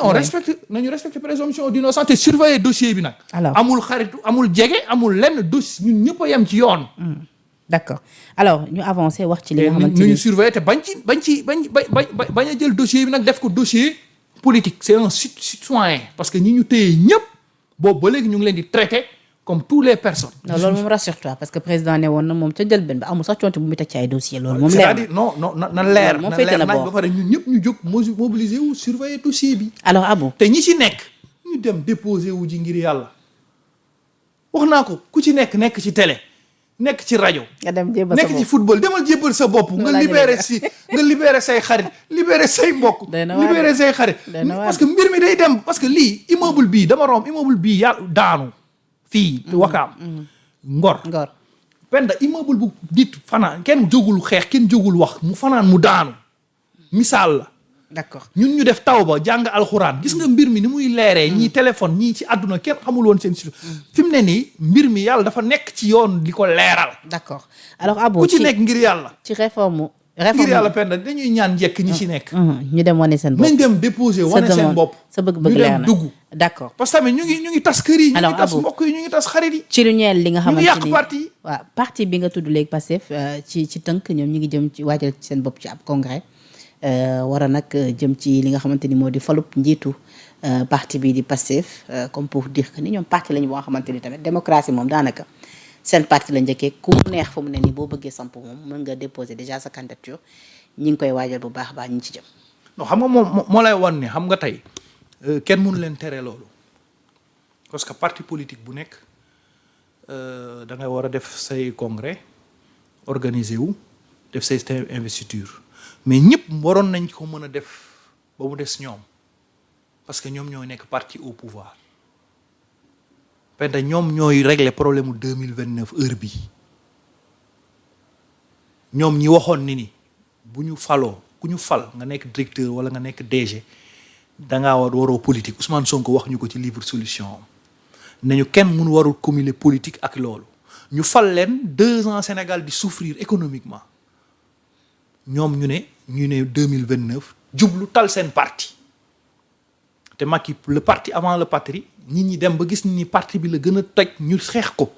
on respecte nañu respecte présomption d'innocence te surveiller dossier bi nag. alors amul xaritu amul jege amul lenn dossier ñun ñëpp a yem ci yoon. d'accord alors ñu avancé wax ci li nga xamante ni ñu surveiller te bañ a jël dossier bi nag def ko dossier politique c'est un citoyen parce que ñi ñu téye ñëpp boobu ba léegi ñu ngi leen di traiter comme toutes les personnes. non loolu moom rassure-toi parce que président ne woon na moom ca njëlbéen ba amul sax coonte bu muy teg ci ay dossier loolu moom leer c'est-à-dire non na leer moom féete na nañ ba pare ñun ñëpp ñu jóg mobiliser wu surveiller dossier bi. alors Abou te ñi ci nekk ñu dem déposer wu ji ngir yàlla wax naa ko ku ci nekk ci télé nekk ci rajo. nga dem jébal sa bopp nekk ci football demal jébal sa bopp. nga libérer say xarit libérer say mbokk. libérer say xarit. parce que mbir mi day dem parce que lii immeuble bii dama romb immeuble bii yàlla daanu. fii Wakaam. Ngor. Penda immeuble bu nit fanaan kenn jógul xeex kenn jógul wax mu fanaan mu daanu misaal la. d'accord ñun ñu def taw ba jàng alxuraan gis nga mbir mi ni muy leeree. ñii téléphone ñii ci àdduna kenn xamul woon seen si. fi mu ne nii mbir mi yàlla dafa nekk ci yoon di ko leeral. d'accord alors Abou ku ci nekk ngir yàlla. ci réforme ngir yàlla Penda dañuy ñaan njëkk ñi ci nekk. ñu dem wane seen bopp nañ dem déposer wane seen bopp. sa bëgg-bëgg leer na ñu dem dugg. d'accord parce que tamit ñu ngi tas kër yi. alors ñu ngi tas mbokk yi ñu ngi tas xarit yi. ci lu ñeel li nga xamante ni ñu ngi yàq parti yi. waaw parti bi nga tudd léegi Pastef ci tënk ñoom ñu ngi jëm ci waajal seen bopp ci ab congrès war a nag jëm ci li nga xamante ni moo di falub njiitu parti bi di Pastef comme pour dire que ni ñoom parti lañu boo xamante ni tamit démocratie moom daanaka seen parti la njëkkee ku mu neex fu mu ne nii boo bëggee samp moom mën nga déposer déjà sa candidature ñi ngi koy waajal bu baax baax ñi ci jëm. non xam nga moo lay wan ni xam nga tey kenn mënu leen tere loolu parce que parti politique bu nekk da ngay war a def say congrès organiser wu def say investiture mais ñëpp waroon nañ ko mën a def ba mu des ñoom parce que ñoom ñoo nekk parti au pouvoir Penda ñoom ñooy régler problème mu 2029 heure bi ñoom ñi waxoon ni bu ñu faloo ku ñu fal nga nekk directeur wala nga nekk DG dangaa waroo politique Ousmane Sonko wax ñu ko ci livre solution am nañu kenn mënu warul cumuler politique ak loolu ñu fal leen 2 ans Sénégal di souffrir économiquement ñoom ñu ne 2029 jublu tal seen parti te Macky le parti avant le patrie nit ñi dem ba gis ni parti bi la gën a toj ñu xeex ko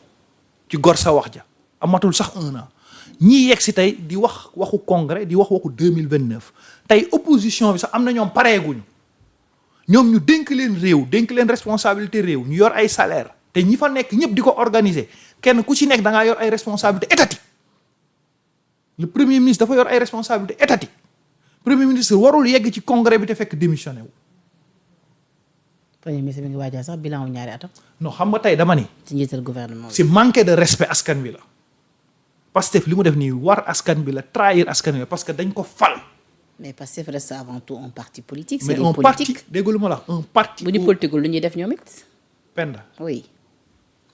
ci gor sa wax ja amatul sax 1 an ñii yegg si tey di wax waxu congrès di wax waxu 2029 tey opposition bi sax am na ñoom pareeguñu ñoom ñu dénk leen réew dénk leen responsabilité réew ñu yor ay salaire te ñi fa nekk ñëpp di ko organiser kenn ku ci nekk da ngaa yor ay responsabilité étatique le premier ministre dafa yor ay responsabilité étatique premier ministre warul yegg ci congrès bi te fekk démissionné wu. premier ministre bi ngi waajal sax bilan wu ñaari atam. non xam nga tey dama ni. ci njiital gouvernement c'est manquer de respect askan wi la. Pastef li mu def nii war askan bi la trahir askan wi la parce que dañ ko fal. mais Pastef reste avant tout un parti politique. mais un parti dégg lu ma la un parti. bu ñu politique lu ñuy def ñoom it. Penda. oui.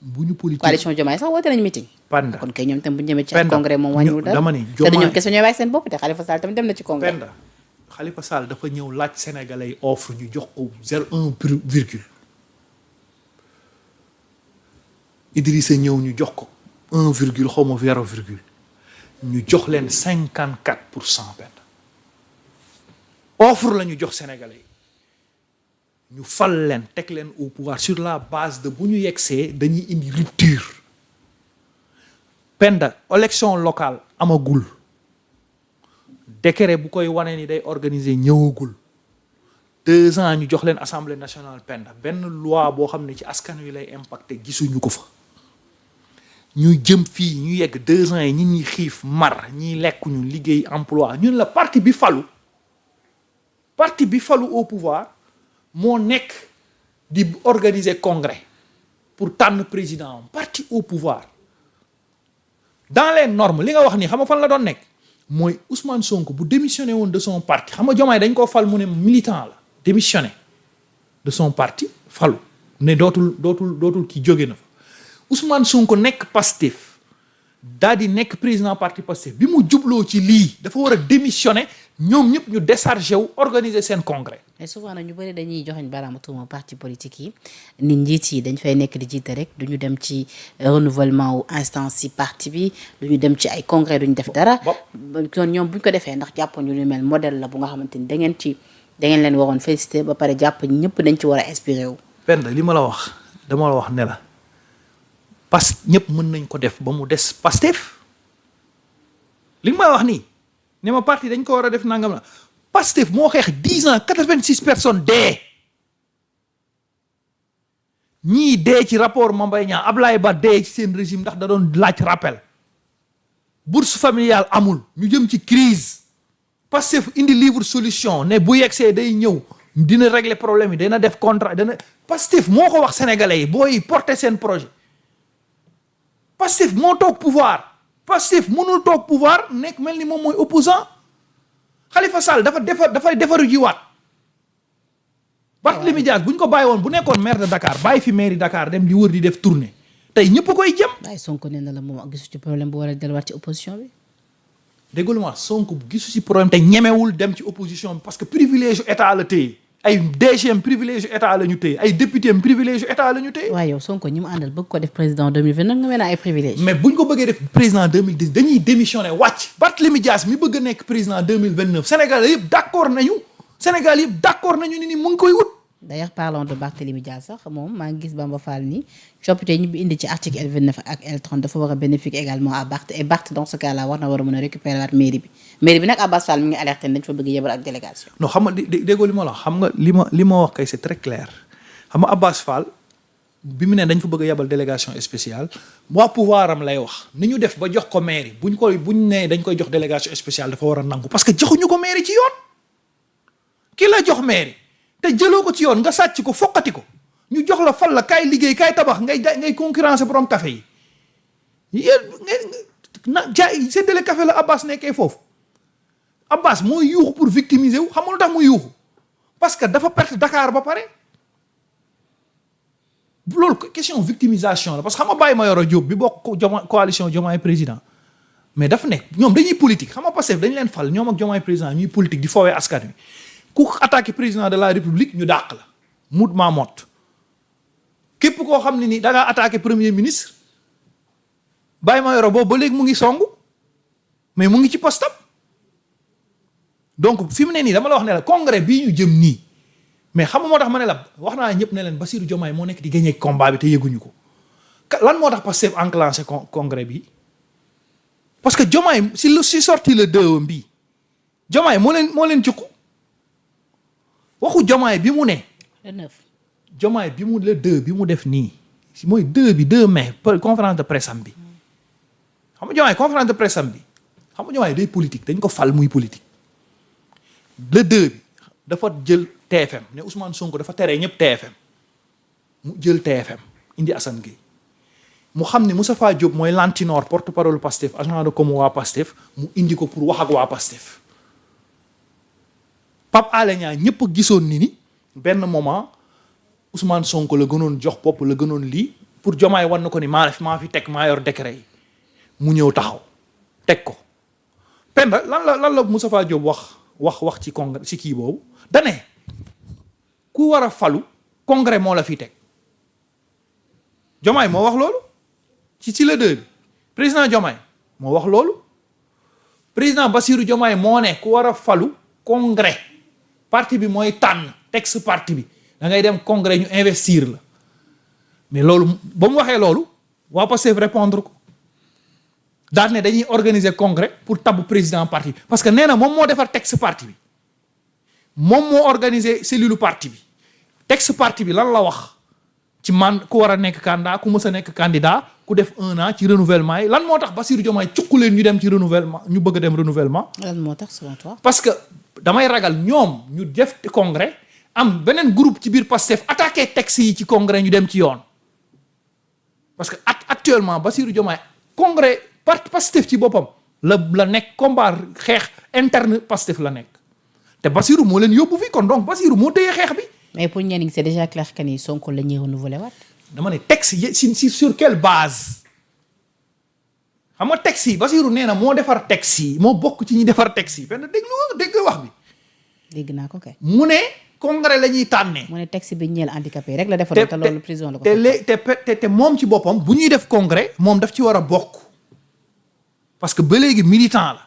bu ñu politique coalition Diomaye sax woote nañu meeting. Penda kon kay ñoom tam bu ñu demee ci congrès moom wàññiwul dara. dama ni Diomaye te ñoom kese ñooy waay seen bopp te Khalifa Sall tamit dem na ci congrès. Penda Khalifa Sall dafa ñëw laaj sénégalais yi offre ñu jox ko 0,1 Idrissa ñëw ñu jox ko 1 virgule xaw ma 0 virgule ñu jox leen 54% Penda offre la ñu jox sénégalais yi ñu fal leen teg leen au pouvoir sur la base de bu ñu yegsee dañuy indi rupture Penda élection locale amagul décret bu koy wane ni day organiser ñëwagul 2 ans ñu jox leen assemblée nationale Penda benn loi boo xam ne ci askan wi lay impacté gisuñu ko fa ñu jëm fii ñu yegg 2 ans yi ñi ñuy xiif mar ñiy lekkuñu liggéey emploi ñun la parti bi falu au pouvoir moo nekk di organiser congrès pour tànn président parti au pouvoir dans les normes li nga wax nii xam nga fan la doon nekk mooy Ousmane Sonko bu démissionné woon de son parti xam nga Diomaye dañ koo fal mu ne militant la démissionné de son parti falu ne dootul ki jóge na fa Ousmane Sonko nekk Pastef daal di nekk président parti Pastef bi mu jubloo ci lii dafa war a démissionné ñoom ñëpp ñu déchargé wu organiser seen congrès. mais souvent nag ñu bëri dañuy joxoñ baaraamu tuuma parti politique yi nit njiit yi dañ fay nekk di jiite rek du ñu dem ci renouvellement wu instance yi parti bi du ñu dem ci ay congrès du ñu def dara. kon ñoom bu ñu ko defee ndax jàppoon ñu lu mel modèle la bu nga xamante ni da ngeen ci da ngeen leen waroon félicité ba pare jàpp ñëpp dañ ci war a inspiré wu. Penda li ma la wax dama la wax ne la ñëpp mën nañ ko def ba mu des Pastef li nga may wax nii ne ma parti dañ ko war a def nangam la Pastef moo xeex 10 ans 86 personnes dee ñii dee ci rapport Mame Mbaye Niang Ablaye Ba dee ci seen régime ndax da doon laaj rappel bourse familiale amul ñu jëm ci crise Pastef indi livre solution ne bu yegsee day ñëw dina régler problème yi dana def contrat dana Pastef moo ko wax sénégalais yi booy porter seen projet Pastef moo toog pouvoir Pastef mënul toog pouvoir nekk mel ni moom mooy opposant Khalifa Sall dafay defaru jiwaat Barthélémy Dias bu ñu ko bàyyi woon bu nekkoon maire de Dakar bàyyi fi mairie Dakar dem di wër di def tournée tey ñëpp koy jëm. waaye Sonko nee na la moom gisu ci problème bu war a delluwaat ci opposition bi. déggul ma Sonko gisu ci problème te ñemewul dem ci opposition bi parce que privilège état la téye ay DGM privilège état la ñu téye ay député privilège état la ñu téye. waaw yow Sonko ñi mu àndal bëgg ko def président 2020 nag nga mel ne ay privilège. mais buñ ko bëggee def président 2010 dañuy démissionné wàcc Barthélémy Dias mi bëgg a nekk président 2029 Sénégal yëpp d'accord nañu Sénégal yëpp d'accord nañu ni mu ngi koy wut. d'ailleurs parlons de Barthélémy Dias sax moom maa ngi gis Bamba Fall ni coppite ñu bi indi ci article L29 ak L30 dafa war a bénéfique également à Barth et Barth dans ce cas là war na war a mën a récupérer waat mairie bi nag Abbas Fall mi ngi alerté dañ fa bëgg yebal ak délégation. non xam nga déggoo li ma la wax xam nga li ma wax kay c'est très clair xam nga Abbas Fall bi mu ne dañ fa bëgg a yebal délégation spéciale waa pouvoir am lay wax ni ñu def ba jox ko mairie buñ ne dañ koy jox délégation spéciale dafa war a nangu parce que joxuñu ko mairie ci yoon ki la jox mairie te jëloo ko ci yoon nga sàcc ko foqati ko ñu jox la fal la kaay liggéey kaay tabax ngay concurrencer borom café yi yéen na jaay séddale café la Abbas nekkee foofu Abbas mooy yuuxu pour victimiser wu xam nga lu tax muy yuuxu parce que dafa perte Dakar ba pare loolu question victimisation la parce que xam nga Baye Mayoro Diop bi bokk coalition Diomaye président mais dafa nekk ñoom dañuy politique xam nga Pastef dañ leen fal ñoom ak Diomaye président ñuy politique di foowee askan wi ku attaqué président de la république ñu dàq la mut maa mot képp koo xam ne ni da ngaa attaqué premier ministre Baye Mayoro boobu ba léegi mu ngi song mais mu ngi ci postam donc fi mu ne nii dama la wax ne la congrès bii ñu jëm nii mais xam nga moo tax ma ne la wax naa ñëpp ne leen Bassirou Diomaye moo nekk di gagné combat bi te yëguñu ko lan moo tax Pastef enclenché congrès bi parce que Diomaye si sorti le 2 bii Diomaye moo leen jukku waxu Diomaye bi mu ne. le 9. Diomaye bi mu le 2 bi mu def nii mooy 2 mai conférence de presse am bi xam nga Diomaye conférence de presse am bi xam nga Diomaye day politique dañ ko fal muy politique. le 2 bi dafa jël TFM ne Ousmane Sonko dafa tere ñëpp TFM mu jël TFM indi Assane Gueye mu xam ne Moustapha Diop mooy lantinoor porte parole Pastef agent de com waa Pastef mu indi ko pour wax ak waa Pastef. Pape Alé Niang ñëpp a gisoon ni benn moment Ousmane Sonko la gënoon jox bopp la gënoon lii pour Diomaye wan na ko ni maa fi teg maa yor décret yi mu ñëw taxaw teg ko. Penda lan la Moustapha Diop wax ci congrès ci kii boobu dane ku war a falu congrès moo la fi teg Diomaye moo wax loolu ci le 2 bi président Diomaye moo wax loolu président Bassirou Diomaye moo ne ku war a falu congrès parti bi mooy tànn texte parti bi da ngay dem congrès ñu investir la mais loolu ba mu waxee loolu waa Pastef répondre ko daal ne dañuy organiser congrès pour tabb président parti bi parce que nee na moom moo defar texte parti bi moom moo organiser cellule parti bi texte parti bi lan la wax ci man ku war a nekk candidat ku mës a nekk candidat ku def 1 an ci renouvellement yi lan moo tax Bassirou Diomaye cukku leen ñu dem ci renouvellement ñu bëgg a dem renouvellement. lan moo tax selon toi. parce que damay ragal ñoom ñu def congrès am beneen groupe ci biir Pastef attaqué texte yi ci congrès ñu dem ci yoon parce que actuellement Bassirou Diomaye congrès parti Pastef ci boppam la nekk combat xeex interne Pastef la nekk te Bassirou moo leen yóbbu fi kon donc Bassirou moo téye xeex bi. mais pour ñenn ñi c'est déjà clair que ni Sonko la ñuy renouveler waat. dama ne texte yi sur quelle base xam nga texte yi Bassirou nee na moo defar texte yi moo bokk ci ñi defar texte yi benn dégg wax bi. dégg naa ko kay. mu ne congrès la ñuy tànnee. mu ne texte bi ñeel handicapé rek la defaroon te loolu prison la ko. te moom ci boppam bu ñuy def congrès moom daf ci war a bokk parce que ba léegi militant la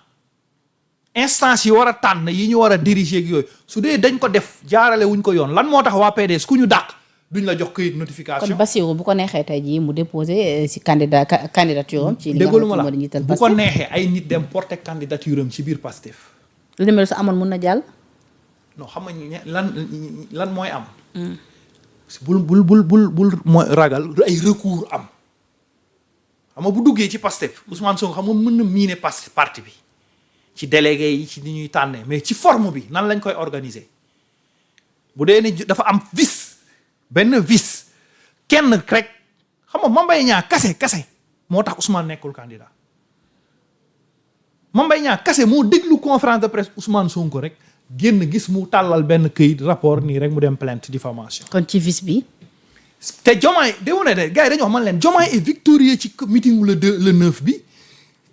instance yi war a tànn yi ñu war a diriger ak yooyu su dee dañ ko def jaarale wuñ ko yoon lan moo tax waa PDS ku ñu dàq duñ la jox këyit notification. kon Bassirou bu ko neexee tey jii mu déposé si candidature am. ci li nga déglu ma xamante la moo di njiital bu ko Pastef. neexee ay nit dem porter candidature am ci biir Pastef. lu ne mel sa amoon mun na jàll. non xam nga lan mooy am. bul mooy ragal ay recours am. xam nga bu duggee ci Pastef Ousmane Sonko xam nga mën na miine parti bi ci délégué yi ci ni ñuy tànnee mais ci forme bi nan lañ koy organiser bu dee ni dafa am vice benn vice kenn rek xam nga Mame Mbaye Niang kase moo tax Ousmane nekkul candidat Mame Mbaye Niang kase moo déglu conférence de presse Ousmane Sonko rek génn gis mu tàllal benn këyit rapport nii rek mu dem plainte diffamation. kon ci vice bi. te Diomaye déwu ne de gars yi dañu wax man leen Diomaye est victorieux ci meeting le 9 bi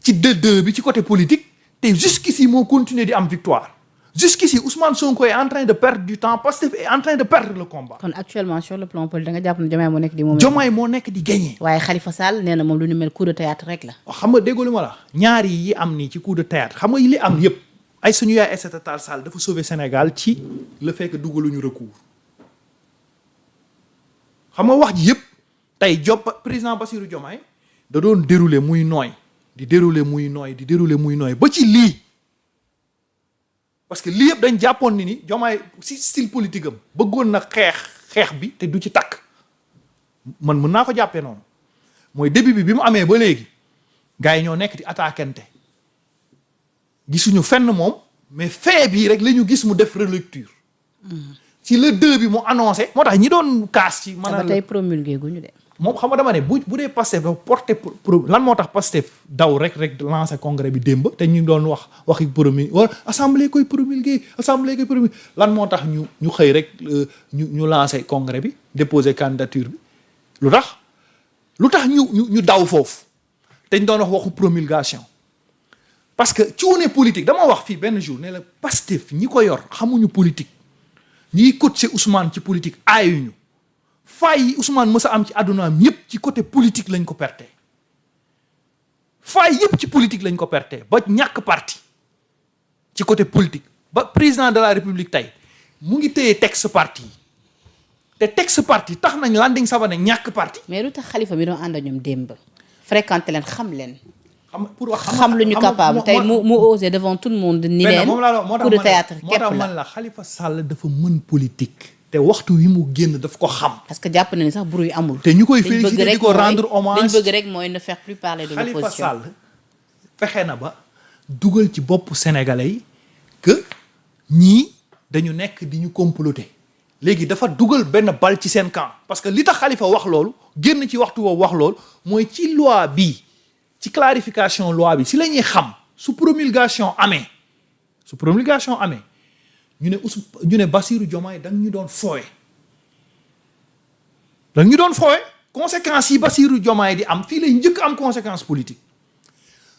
ci 2 bi ci côté politique te jusqu'ici moo continuer di am victoire jusqu'ici Ousmane Sonko est en train de perdre du temps Pastef est en train de perdre le combat. kon actuellement sur le plan politique da nga jàpp ne Diomaye moo nekk di moom. Diomaye moo nekk di gagner. waaye Khalifa Sall nee na moom lu ñu mel coup de théâtre rek la. xam nga déggoo li ma la ñaari yi am nii ci coup de théâtre xam nga li am yëpp ay suñu yaay Aïssata Tall Sall dafa sauver Sénégal ci le fait que dugaluñu recours. xam nga wax ji yëpp tey président Bassirou Diomaye da doon dérouler muy nooy di dérouler muy nooy ba ci lii parce que lii yëpp dañ jàppoon ni Diomaye si style politique am bëggoon na xeex bi te du ci takk man mën naa ko jàppee noonu mooy début bi mu amee ba léegi gars yi ñoo nekk di attaquante gisuñu fenn moom mais fait bii rek la ñu gis mu def relecture ci le 2 bi mu annoncé moo tax ñi doon kaas ci mën a ba tey promulgué guñu de. moom xam nga dama ne bu dee Pastef dafa porté lan moo tax Pastef daw rek lancé congrès bi démb te ñu doon waxi promulgué wala assemblée koy promulgué lan moo tax ñu xëy rek ñu lancé congrès bi déposé candidature bi lu tax ñu daw foofu te ñu doon waxu promulgation parce que cuune politique dama wax fii benn jour ne la Pastef ñi ko yor xamuñu politique ñiy coacher Ousmane ci politique aayuñu faay yi Ousmane mës a am ci àddunaam yépp ci côté politique lañ ko perte faay yépp ci politique lañ ko perte ba ñàkk parti ci côté politique ba président de la république tey mu ngi téye texte parti yi te texte parti tax nañ Landing Savané ñàkk parti. mais lu tax Khalifa bi doon ànd ak ñoom démb fréquenté leen xam leen. xam lu ñu capable tey mu osé devant tout le monde. ni leen coup de théâtre képp la man la Khalifa Sall dafa mën politique. te waxtu wi mu génn daf ko xam. parce que jàpp na ni sax bruit amul. te ñu koy féliciter di ko rendre hommage liñ bëgg rek mooy ne faire plus parler de l'opposition. Khalifa Sall fexe na ba dugal ci bopp sénégalais yi que ñii dañu nekk di ñu comploter léegi dafa dugal benn bal ci seen camp parce que li tax Khalifa wax loolu génn ci waxtu woowu wax loolu mooy ci loi bi ci clarification loi bi si la ñuy xam su promulgation amee ñu ne Bassirou Diomaye da nga ñu doon foowe conséquences yi Bassirou Diomaye di am fii lay njëkk am conséquence politique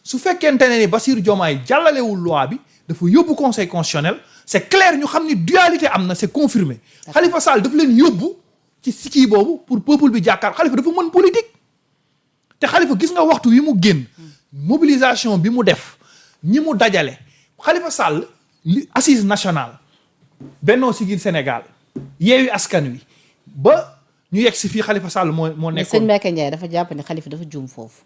su fekkente ne ni Bassirou Diomaye jàllalewul loi bi dafa yóbbu conseil constitutionnel c'est clair ñu xam ni dualité am na c'est confirmé Khalifa Sall dafa leen yóbbu ci kii boobu pour peuple bi jàkkaar Khalifa dafa mën politique te Khalifa gis nga waxtu wi mu génn mobilisation bi mu def ñi mu dajale Khalifa Sall li assise nationale Benno Siggil Sénégal Yewwi Askan Wi ba ñu yegg si fii Khalifa Sall moo nekkoon. mais sëñ Mbacké Ndiaye dafa jàpp ne Khalifa dafa juum foofu.